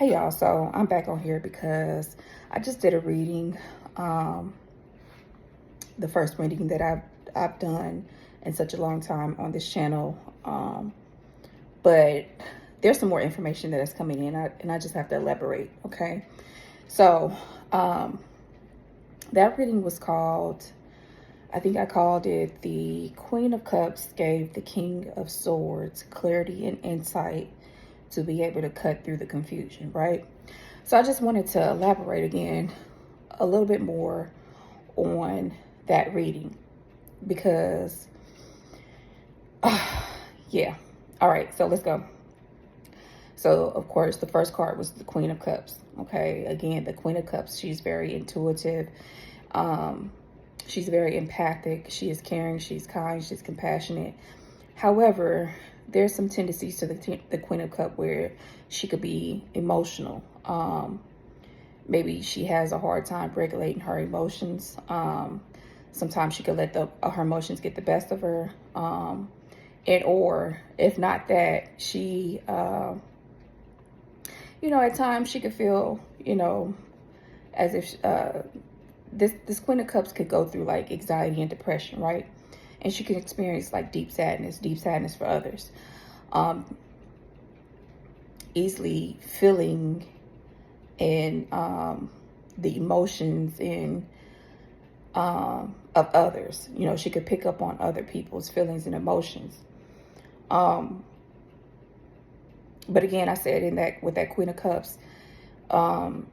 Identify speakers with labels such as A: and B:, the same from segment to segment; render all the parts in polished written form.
A: Hey y'all, so I'm back on here because I just did a reading, the first reading that I've done in such a long time on this channel. But there's some more information that is coming in, and I just have to elaborate. Okay, so that reading was called, I think I called it the Queen of Cups gave the King of Swords clarity and insight to be able to cut through the confusion, right? So I just wanted to elaborate again a little bit more on that reading because, yeah. All right, so let's go. So, of course, the first card was the Queen of Cups. Okay, again, the Queen of Cups, she's very intuitive. She's very empathic. She is caring. She's kind. She's compassionate. However, there's some tendencies to the Queen of Cups where she could be emotional. Maybe she has a hard time regulating her emotions. Sometimes she could let her emotions get the best of her. And or if not that, she, at times she could feel, as if this Queen of Cups could go through like anxiety and depression, right? And she can experience like deep sadness for others. Easily feeling and the emotions and of others. She could pick up on other people's feelings and emotions. But again, I said with that Queen of Cups, I'm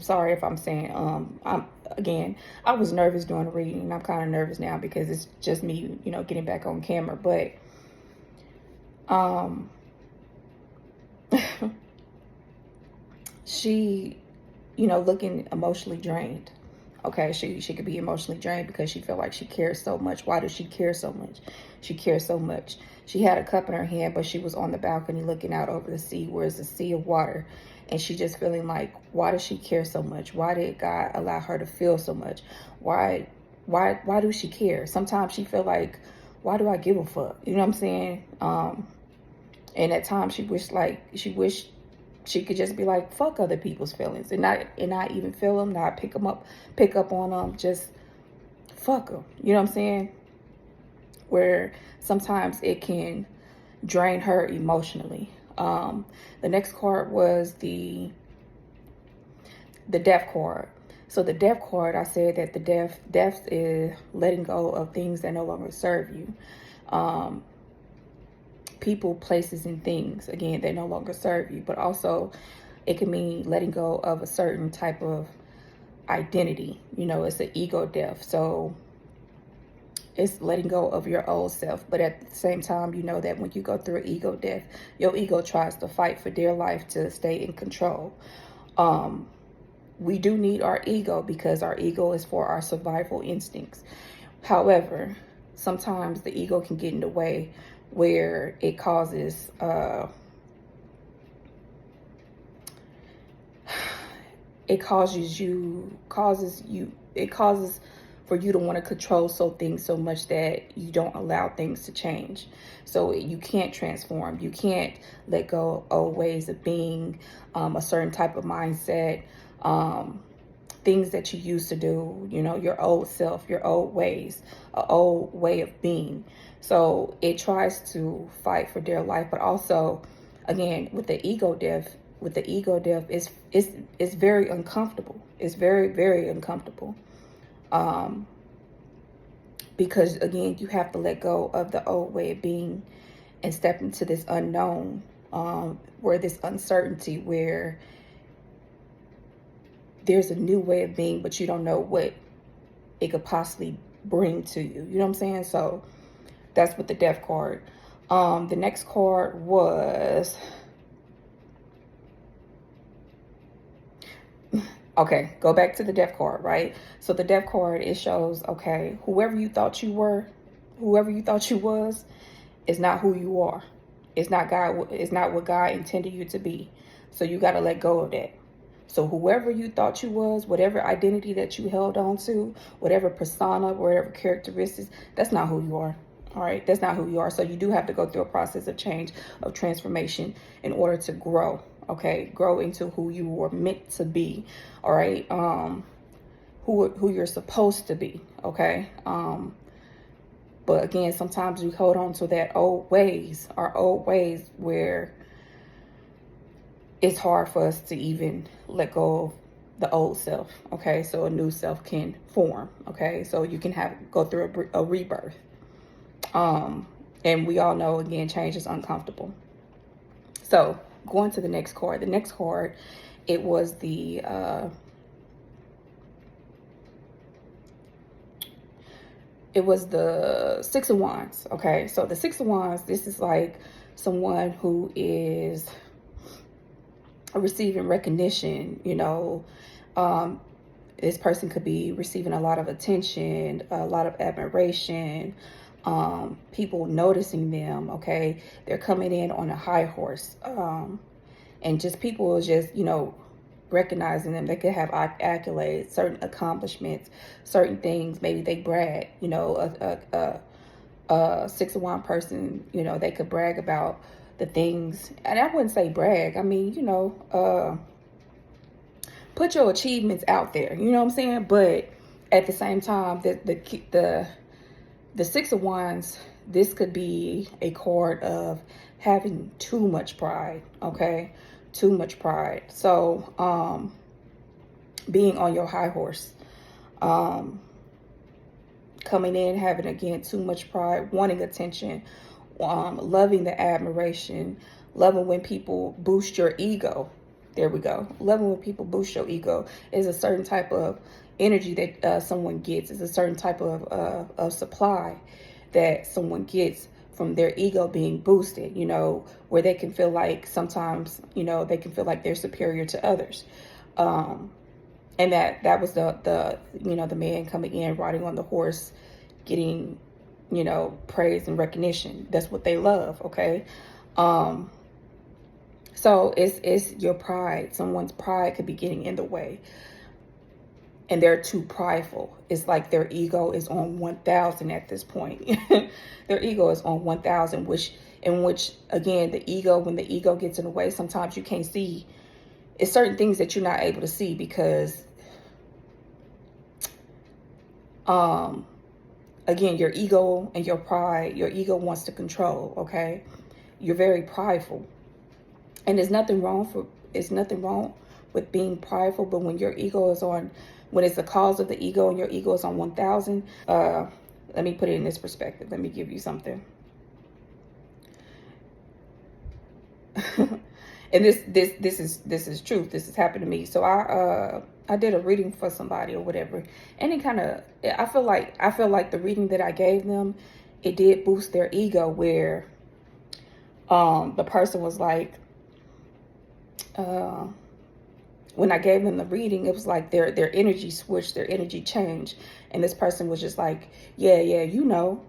A: sorry if I'm saying I was nervous during the reading, and I'm kind of nervous now because it's just me, getting back on camera. But she, looking emotionally drained. Okay, she could be emotionally drained because she feel like she cares so much. Why does she care so much? She cares so much. She had a cup in her hand, but she was on the balcony looking out over the sea, where it's a sea of water. And she just feeling like, why does she care so much? Why did God allow her to feel so much? Why do she care? Sometimes she feel like, why do I give a fuck? You know what I'm saying? And at times she wished she could just be like, fuck other people's feelings and not even feel them, not pick up on them, just fuck them. You know what I'm saying? Where sometimes it can drain her emotionally. The next card was the Death card. So the Death card, I said that the death is letting go of things that no longer serve you. People, places, and things, again, they no longer serve you. But also it can mean letting go of a certain type of identity. It's an ego death. So it's letting go of your old self. But at the same time, that when you go through an ego death, your ego tries to fight for dear life to stay in control. We do need our ego because our ego is for our survival instincts. However, sometimes the ego can get in the way where it causes for you to want to control things so much that you don't allow things to change. So you can't transform. You can't let go of old ways of being, a certain type of mindset, things that you used to do, your old self, your old ways, an old way of being. So it tries to fight for dear life. But also, again, with the ego death, it's very uncomfortable. It's very, very uncomfortable. Because again, you have to let go of the old way of being and step into this unknown, where this uncertainty, where there's a new way of being, but you don't know what it could possibly bring to you. You know what I'm saying? So that's what the Death card. The next card was, okay, go back to the Death card, right? So the Death card, it shows, okay, whoever you thought you was, is not who you are. It's not God. It's not what God intended you to be. So you got to let go of that. So whoever you thought you was, whatever identity that you held on to, whatever persona, whatever characteristics, that's not who you are. All right, that's not who you are. So you do have to go through a process of change, of transformation in order to grow. okay? Grow into who you were meant to be, all right? Who you're supposed to be, okay? But again, sometimes we hold on to that our old ways where it's hard for us to even let go of the old self, okay? So a new self can form, okay? So you can go through a rebirth. And we all know, again, change is uncomfortable. So going to the next card. The next card, it was the Six of Wands, okay? So the Six of Wands, this is like someone who is receiving recognition, you know. This person could be receiving a lot of attention, a lot of admiration, people noticing them, okay? They're coming in on a high horse. And just people just, you know, recognizing them. They could have accolades, certain accomplishments, certain things. Maybe they brag, you know, a Six of Wands person, you know, they could brag about the things. And I wouldn't say brag. I mean, you know, put your achievements out there. You know what I'm saying? But at the same time, the Six of Wands, this could be a card of having too much pride, okay? Too much pride. So, being on your high horse, coming in, having, again, too much pride, wanting attention, loving the admiration, loving when people boost your ego. There we go. Loving when people boost your ego is a certain type of energy that someone gets. It's a certain type of supply that someone gets from their ego being boosted, you know, where they can feel like sometimes, you know, they can feel like they're superior to others. And that was the you know, the man coming in, riding on the horse, getting, you know, praise and recognition. That's what they love, okay? So it's your pride. Someone's pride could be getting in the way. And they're too prideful. It's like their ego is on 1,000 at this point. Their ego is on 1,000, which again, the ego, when the ego gets in the way, sometimes you can't see. It's certain things that you're not able to see because, again, your ego and your pride, your ego wants to control, okay? You're very prideful. And there's nothing wrong with being prideful, but when your ego is on, when it's the cause of the ego and your ego is on 1,000, let me put it in this perspective. Let me give you something. And this is truth. This has happened to me. So I did a reading for somebody or whatever, and it kind of, I feel like the reading that I gave them, it did boost their ego, where the person was like, when I gave them the reading, it was like their energy switched, their energy changed. And this person was just like, yeah, you know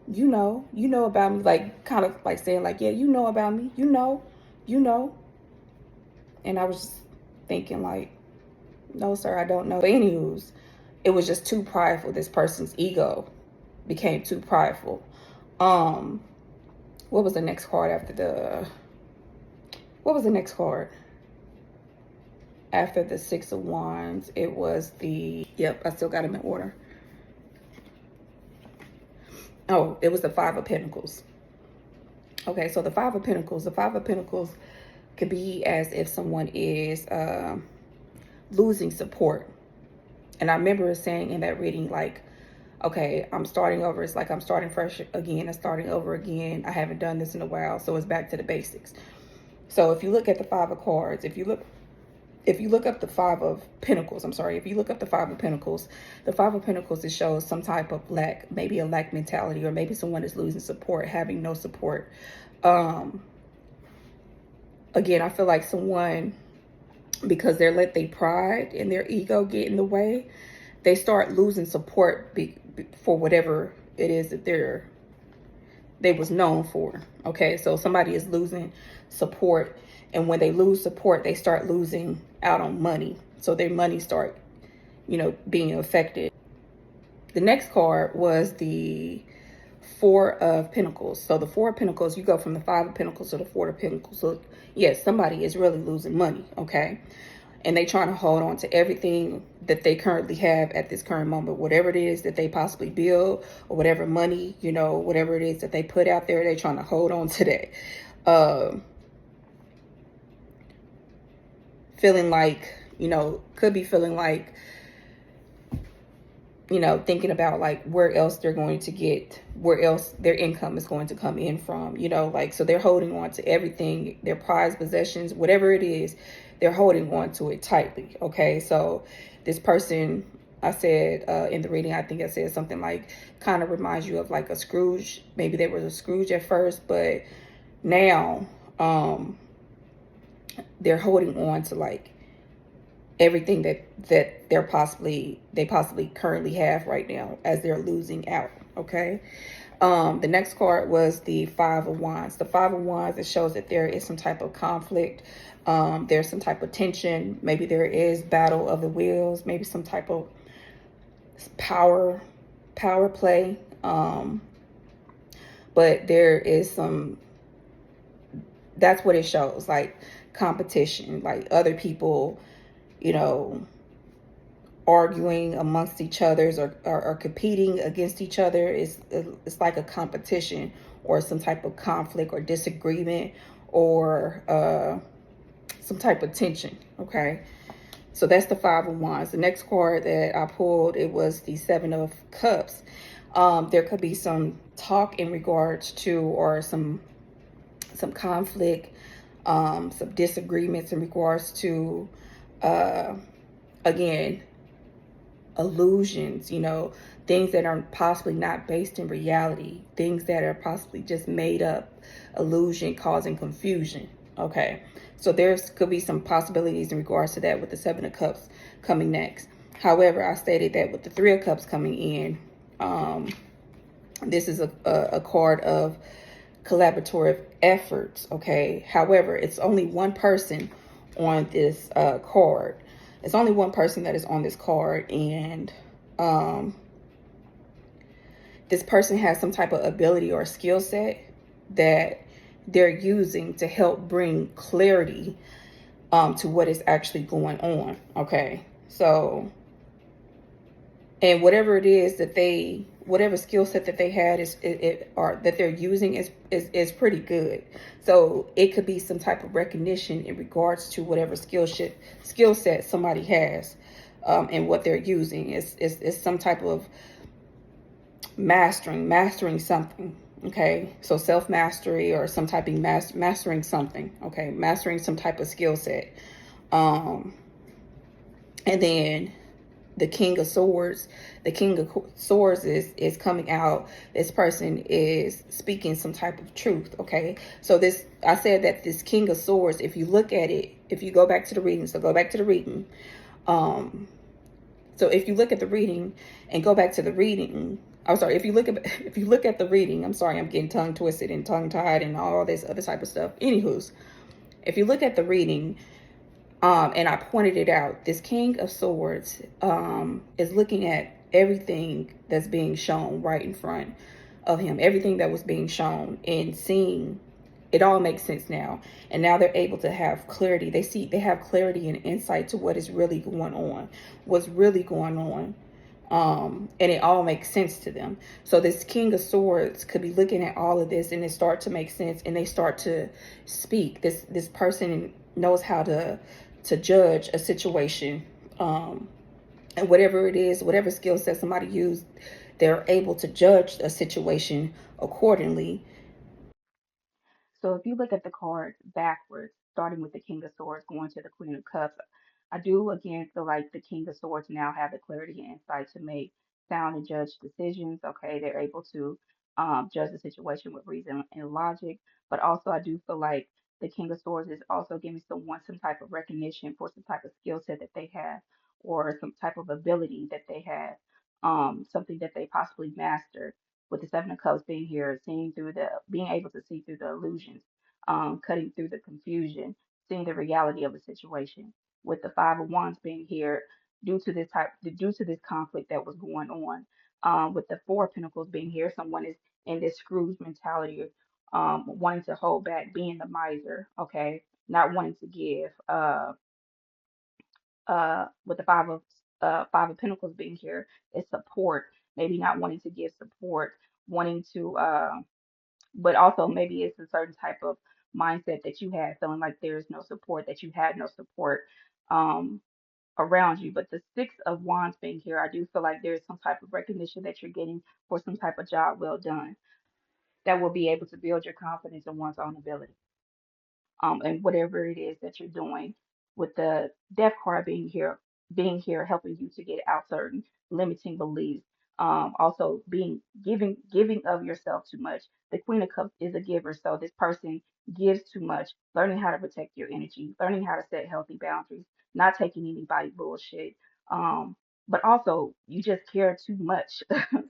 A: about me. Like, kind of like saying like, yeah, you know about me, you know. And I was just thinking like, no, sir, I don't know. But anywho's, it was just too prideful. This person's ego became too prideful. What was the next card what was the next card? After the Six of Wands, it was yep, I still got them in order. Oh, it was the Five of Pentacles. Okay, so the Five of Pentacles could be as if someone is losing support. And I remember saying in that reading, like, okay, I'm starting over. It's like I'm starting fresh again. I'm starting over again. I haven't done this in a while, so it's back to the basics. So if you look at the Five of Cards, if you look up the Five of Pentacles, if you look up the Five of Pentacles, it shows some type of lack, maybe a lack mentality, or maybe someone is losing support, having no support. Again, I feel like someone, because they're let their pride and their ego get in the way, they start losing support for whatever it is that they was known for. Okay, so somebody is losing support, and when they lose support, they start losing out on money. So their money start, you know, being affected. The next card was the Four of Pentacles. So the Four of Pentacles, you go from the Five of Pentacles to the Four of Pentacles. So yes, somebody is really losing money, okay? And they trying to hold on to everything that they currently have at this current moment, whatever it is that they possibly build, or whatever money, you know, whatever it is that they put out there, they trying to hold on to that. Feeling like, you know, could be feeling like, you know, thinking about like where else they're going to get, where else their income is going to come in from, you know, like, so they're holding on to everything, their prized possessions, whatever it is, they're holding on to it tightly. Okay. So this person, I said in the reading, I think I said something like, kind of reminds you of like a Scrooge. Maybe they were a Scrooge at first, but now they're holding on to like everything that they possibly currently have right now as they're losing out. Okay. The next card was the Five of Wands. The Five of Wands, it shows that there is some type of conflict. There's some type of tension. Maybe there is battle of the wills, maybe some type of power play. But there is some, that's what it shows, like competition, like other people, you know, arguing amongst each others, or competing against each other. It's like a competition or some type of conflict or disagreement, or some type of tension. Okay. So that's the Five of Wands. The next card that I pulled, it was the Seven of Cups. There could be some talk in regards to, or some conflict, some disagreements in regards to, again, illusions, you know, things that are possibly not based in reality, things that are possibly just made up, illusion causing confusion. Okay. So there's could be some possibilities in regards to that with the Seven of Cups coming next. However, I stated that with the Three of Cups coming in, this is a card of collaborative efforts. Okay. However, it's only one person on this card. It's only one person that is on this card, and this person has some type of ability or skill set that they're using to help bring clarity to what is actually going on. Okay. So, and whatever it is that they, whatever skill set that they had or that they're using is pretty good. So it could be some type of recognition in regards to whatever skill set somebody has, and what they're using is some type of mastering something. Okay. So self-mastery, or some type of mastering something. Okay. Mastering some type of skill set. And then the King of Swords. The King of Swords is coming out. This person is speaking some type of truth. Okay. So this, I said that this King of Swords, if you look at it, if you go back to the reading, so go back to the reading. So if you look at the reading and go back to the reading, I'm sorry, if you look at the reading, I'm sorry, I'm getting tongue twisted and tongue tied and all this other type of stuff. Anywho's, if you look at the reading, and I pointed it out, this King of Swords is looking at everything that's being shown right in front of him, everything that was being shown, and seeing it all makes sense now. And now they're able to have clarity. They have clarity and insight to what is really going on, what's really going on. And it all makes sense to them. So this King of Swords could be looking at all of this, and it start to make sense, and they start to speak. This person knows how to judge a situation, and whatever it is, whatever skill set somebody used, they're able to judge a situation accordingly. So if you look at the cards backwards, starting with the King of Swords, going to the Queen of Cups, I do again feel like the King of Swords now have the clarity and insight to make sound and judge decisions. Okay, they're able to judge the situation with reason and logic. But also, I do feel like the King of Swords is also giving someone some type of recognition for some type of skill set that they have, or some type of ability that they have, something that they possibly mastered, with the Seven of Cups being here, seeing through the, being able to see through the illusions, cutting through the confusion, seeing the reality of the situation. With the Five of Wands being here, due to this conflict that was going on, with the Four of Pentacles being here, someone is
B: in this Scrooge mentality, wanting to hold back, being the miser, okay, not wanting to give. With the Five of Pentacles being here, is support. Maybe not wanting to give support, wanting to but also maybe it's a certain type of mindset that you had, feeling like there's no support, that you had no support um around you. But the Six of Wands being here, I do feel like there's some type of recognition that you're getting for some type of job well done that will be able to build your confidence in one's own ability, and whatever it is that you're doing, with the death card being here, helping you to get out certain limiting beliefs. Also being giving of yourself too much. The Queen of Cups is a giver, so this person gives too much, learning how to protect your energy, learning how to set healthy boundaries, not taking anybody bullshit. Um, but also you just care too much.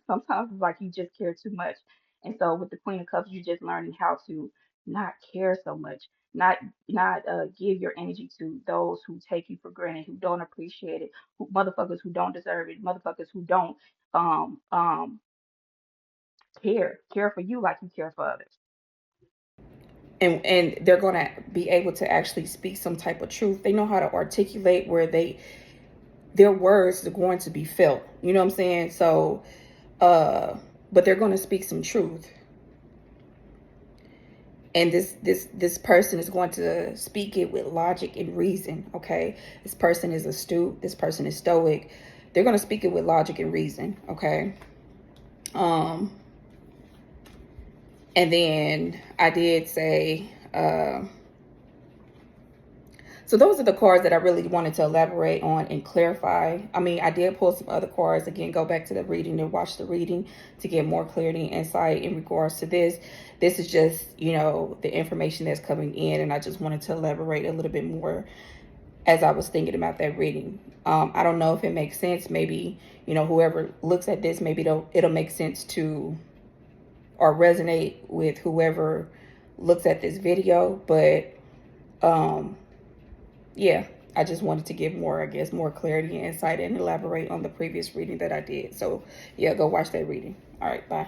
B: Sometimes it's like you just care too much. And so with the Queen of Cups, you're just learning how to not care so much, not give your energy to those who take you for granted, who don't appreciate it, motherfuckers who don't deserve it, motherfuckers who don't um um care for you like you care for others.
A: And they're going to be able to actually speak some type of truth. They know how to articulate where their words are going to be felt. You know what I'm saying? So but they're going to speak some truth. And this person is going to speak it with logic and reason. Okay, this person is astute, this person is stoic. They're going to speak it with logic and reason. Okay. And then I did say so those are the cards that I really wanted to elaborate on and clarify. I mean, I did pull some other cards. Again, go back to the reading and watch the reading to get more clarity and insight in regards to this. This is just, you know, the information that's coming in, and I just wanted to elaborate a little bit more as I was thinking about that reading. I don't know if it makes sense. Maybe, you know, whoever looks at this, maybe it'll make sense to or resonate with whoever looks at this video. But yeah, I just wanted to give more, I guess, more clarity and insight and elaborate on the previous reading that I did. So yeah, go watch that reading. All right, bye.